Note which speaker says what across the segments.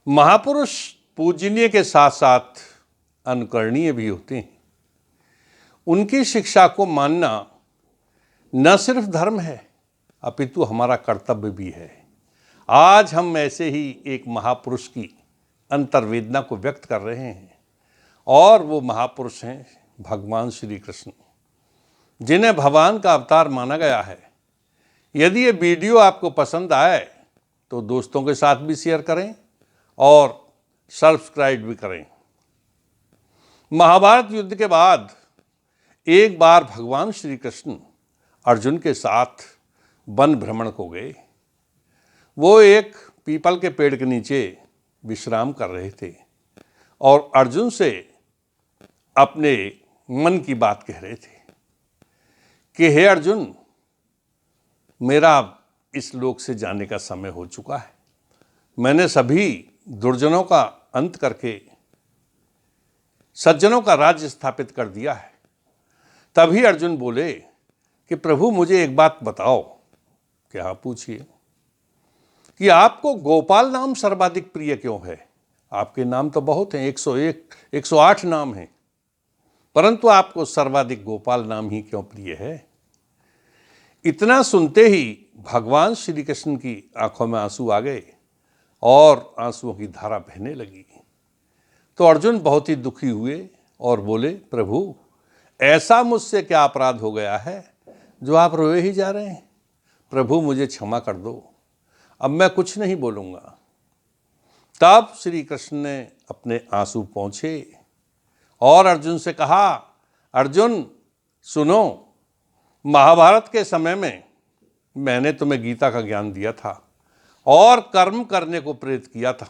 Speaker 1: महापुरुष पूजनीय के साथ साथ अनुकरणीय भी होते हैं। उनकी शिक्षा को मानना न सिर्फ धर्म है अपितु हमारा कर्तव्य भी है। आज हम ऐसे ही एक महापुरुष की अंतर्वेदना को व्यक्त कर रहे हैं और वो महापुरुष हैं भगवान श्री कृष्ण, जिन्हें भगवान का अवतार माना गया है। यदि ये वीडियो आपको पसंद आए तो दोस्तों के साथ भी शेयर करें और सब्सक्राइब भी करें। महाभारत युद्ध के बाद एक बार भगवान श्री कृष्ण अर्जुन के साथ वन भ्रमण को गए। वो एक पीपल के पेड़ के नीचे विश्राम कर रहे थे और अर्जुन से अपने मन की बात कह रहे थे कि हे अर्जुन, मेरा इस लोक से जाने का समय हो चुका है। मैंने सभी दुर्जनों का अंत करके सज्जनों का राज्य स्थापित कर दिया है। तभी अर्जुन बोले कि प्रभु मुझे एक बात बताओ। क्या? पूछिए। कि आपको गोपाल नाम सर्वाधिक प्रिय क्यों है? आपके नाम तो बहुत हैं, 101 108 नाम हैं, परंतु आपको सर्वाधिक गोपाल नाम ही क्यों प्रिय है? इतना सुनते ही भगवान श्री कृष्ण की आंखों में आंसू आ गए और आंसुओं की धारा बहने लगी। तो अर्जुन बहुत ही दुखी हुए और बोले, प्रभु ऐसा मुझसे क्या अपराध हो गया है जो आप रोए ही जा रहे हैं? प्रभु मुझे क्षमा कर दो, अब मैं कुछ नहीं बोलूँगा। तब श्री कृष्ण ने अपने आंसू पोंछे और अर्जुन से कहा, अर्जुन सुनो, महाभारत के समय में मैंने तुम्हें गीता का ज्ञान दिया था और कर्म करने को प्रेरित किया था।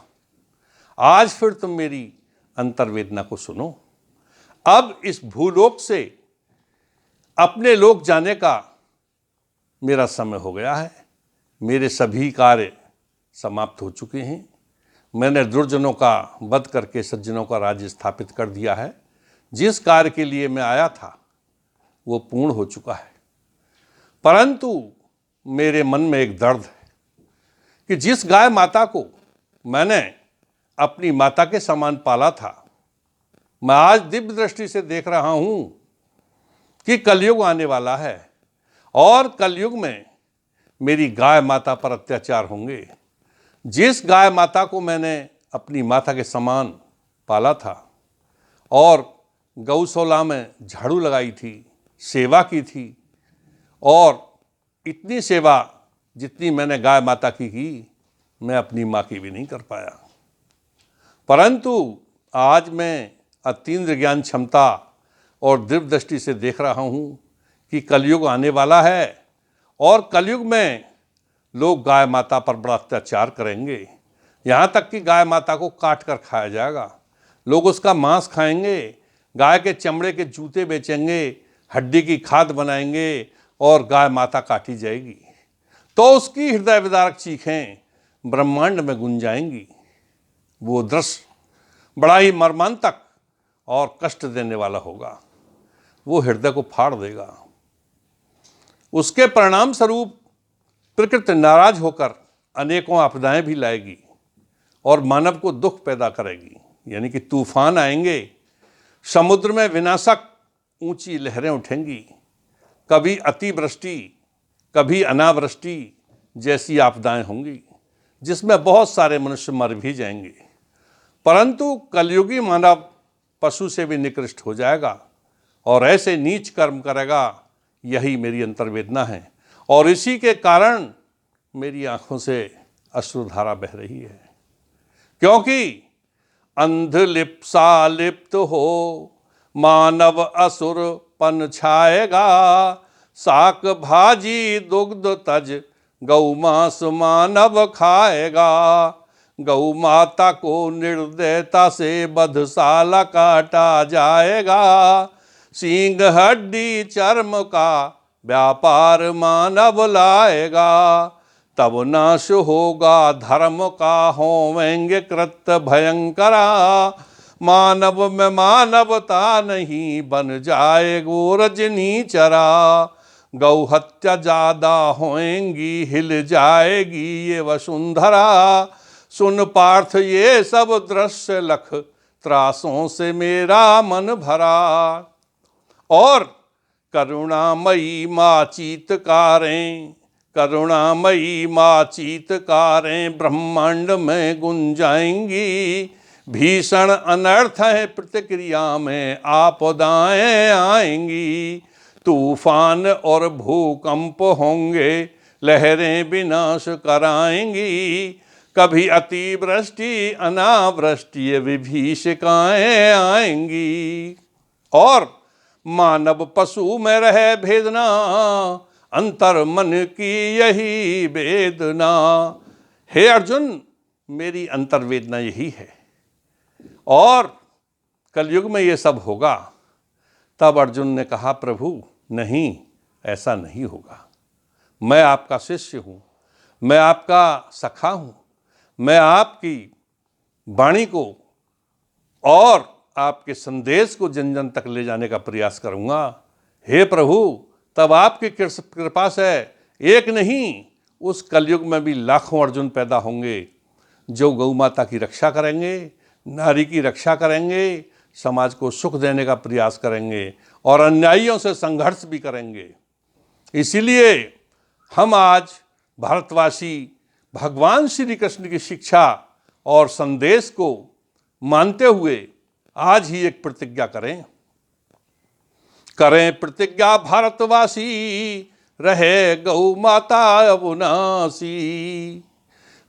Speaker 1: आज फिर तुम मेरी अंतर्वेदना को सुनो। अब इस भूलोक से अपने लोक जाने का मेरा समय हो गया है। मेरे सभी कार्य समाप्त हो चुके हैं। मैंने दुर्जनों का वध करके सज्जनों का राज्य स्थापित कर दिया है। जिस कार्य के लिए मैं आया था वो पूर्ण हो चुका है, परंतु मेरे मन में एक दर्द है कि जिस गाय माता को मैंने अपनी माता के समान पाला था, मैं आज दिव्य दृष्टि से देख रहा हूं कि कलयुग आने वाला है और कलयुग में मेरी गाय माता पर अत्याचार होंगे। जिस गाय माता को मैंने अपनी माता के समान पाला था और गौशाला में झाड़ू लगाई थी, सेवा की थी, और इतनी सेवा जितनी मैंने गाय माता की मैं अपनी माँ की भी नहीं कर पाया। परंतु आज मैं अतीन्द्रिय ज्ञान क्षमता और दिव्य दृष्टि से देख रहा हूँ कि कलयुग आने वाला है और कलयुग में लोग गाय माता पर बड़ा अत्याचार करेंगे। यहाँ तक कि गाय माता को काट कर खाया जाएगा। लोग उसका मांस खाएंगे, गाय के चमड़े के जूते बेचेंगे, हड्डी की खाद बनाएंगे और गाय माता काटी जाएगी तो उसकी हृदय विदारक चीखें ब्रह्मांड में गुंजाएंगी। वो दृश्य बड़ा ही मर्मांतक और कष्ट देने वाला होगा। वो हृदय को फाड़ देगा। उसके परिणाम स्वरूप प्रकृति नाराज होकर अनेकों आपदाएं भी लाएगी और मानव को दुख पैदा करेगी। यानी कि तूफान आएंगे, समुद्र में विनाशक ऊंची लहरें उठेंगी, कभी अतिवृष्टि कभी अनावृष्टि जैसी आपदाएं होंगी जिसमें बहुत सारे मनुष्य मर भी जाएंगे। परंतु कलयुगी मानव पशु से भी निकृष्ट हो जाएगा और ऐसे नीच कर्म करेगा। यही मेरी अंतर्वेदना है और इसी के कारण मेरी आंखों से अश्रुधारा बह रही है, क्योंकि अंध लिप्सा लिप्त हो मानव असुर पन छाएगा। साक भाजी दुग्ध तज गौ मांस मानव खाएगा। गौ माता को निर्दयता से बधशाला काटा जाएगा। सींग हड्डी चर्म का व्यापार मानव लाएगा। तब नाश होगा धर्म का होवेंगे कृत्य भयंकरा। मानव में मानवता नहीं बन जाए गो रजनीचरा। गौ हत्या ज्यादा होएंगी हिल जाएगी ये वसुंधरा। सुन पार्थ ये सब दृश्य लख, त्रासों से मेरा मन भरा। और करुणामयी माँ चीत्कारें, करुणामयी माँ चीत्कारें ब्रह्मांड में गुंजाएंगी। भीषण अनर्थ है प्रतिक्रिया में आपदाएं आएंगी। तूफान और भूकंप होंगे, लहरें विनाश कराएंगी। कभी अतिवृष्टि अनावृष्टि विभीषिकाएं आएंगी। और मानव पशु में रहे भेदना, अंतर मन की यही वेदना। हे अर्जुन, मेरी अंतर्वेदना यही है। और कलयुग में ये सब होगा। तब अर्जुन ने कहा, प्रभु नहीं, ऐसा नहीं होगा। मैं आपका शिष्य हूँ, मैं आपका सखा हूँ, मैं आपकी वाणी को और आपके संदेश को जन जन तक ले जाने का प्रयास करूँगा। हे प्रभु, तब आपकी कृपा से एक नहीं, उस कलयुग में भी लाखों अर्जुन पैदा होंगे जो गौ माता की रक्षा करेंगे, नारी की रक्षा करेंगे, समाज को सुख देने का प्रयास करेंगे और अन्यायियों से संघर्ष भी करेंगे। इसीलिए हम आज भारतवासी भगवान श्री कृष्ण की शिक्षा और संदेश को मानते हुए आज ही एक प्रतिज्ञा करें प्रतिज्ञा भारतवासी, रहे गौ माता अविनाशी।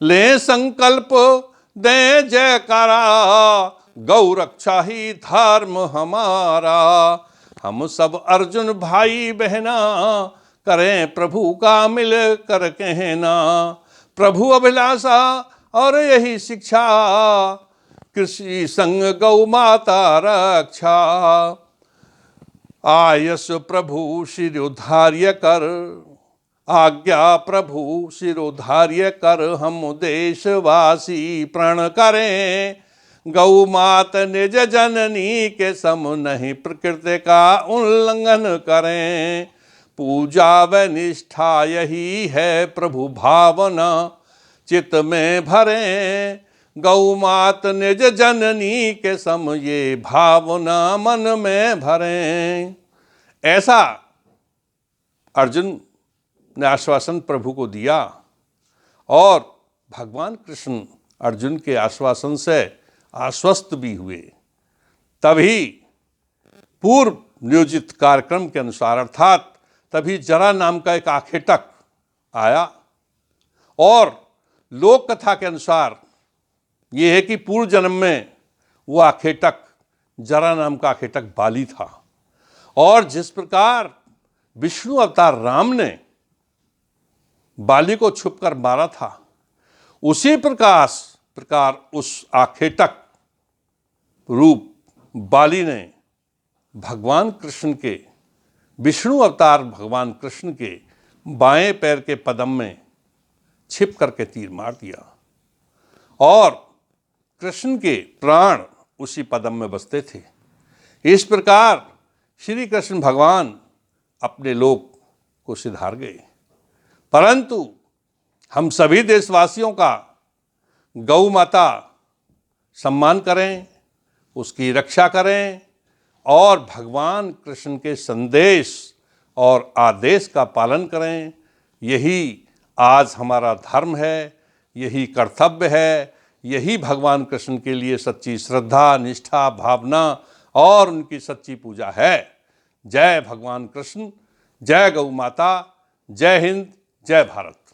Speaker 1: ले संकल्प दे जयकारा, गौ रक्षा ही धर्म हमारा। हम सब अर्जुन भाई बहना, करें प्रभु का मिल कर कहना। प्रभु अभिलाषा और यही शिक्षा, कृषि संग गौ माता रक्षा। आयस प्रभु शिरोधार्य कर, आज्ञा प्रभु शिरोधार्य कर। हम देशवासी प्रण करें, गौ मात निज जननी के सम नहीं प्रकृति का उल्लंघन करें। पूजा व निष्ठा यही है प्रभु भावना, चित्त में भरें। गौ मात निज जननी के सम ये भावना मन में भरें। ऐसा अर्जुन ने आश्वासन प्रभु को दिया और भगवान कृष्ण अर्जुन के आश्वासन से आश्वस्त भी हुए। तभी पूर्व नियोजित कार्यक्रम के अनुसार, अर्थात तभी जरा नाम का एक आखेटक आया और लोक कथा के अनुसार ये है कि पूर्व जन्म में वो आखेटक, जरा नाम का आखेटक बाली था। और जिस प्रकार विष्णु अवतार राम ने बाली को छुपकर मारा था, उसी प्रकार उस आखेटक रूप बाली ने भगवान कृष्ण के, विष्णु अवतार भगवान कृष्ण के बाएं पैर के पदम में छिप करके तीर मार दिया और कृष्ण के प्राण उसी पदम में बसते थे। इस प्रकार श्री कृष्ण भगवान अपने लोक को सिधार गए। परंतु हम सभी देशवासियों का गौ माता सम्मान करें, उसकी रक्षा करें और भगवान कृष्ण के संदेश और आदेश का पालन करें। यही आज हमारा धर्म है, यही कर्तव्य है, यही भगवान कृष्ण के लिए सच्ची श्रद्धा, निष्ठा, भावना और उनकी सच्ची पूजा है। जय भगवान कृष्ण, जय गौ माता, जय हिंद, जय भारत।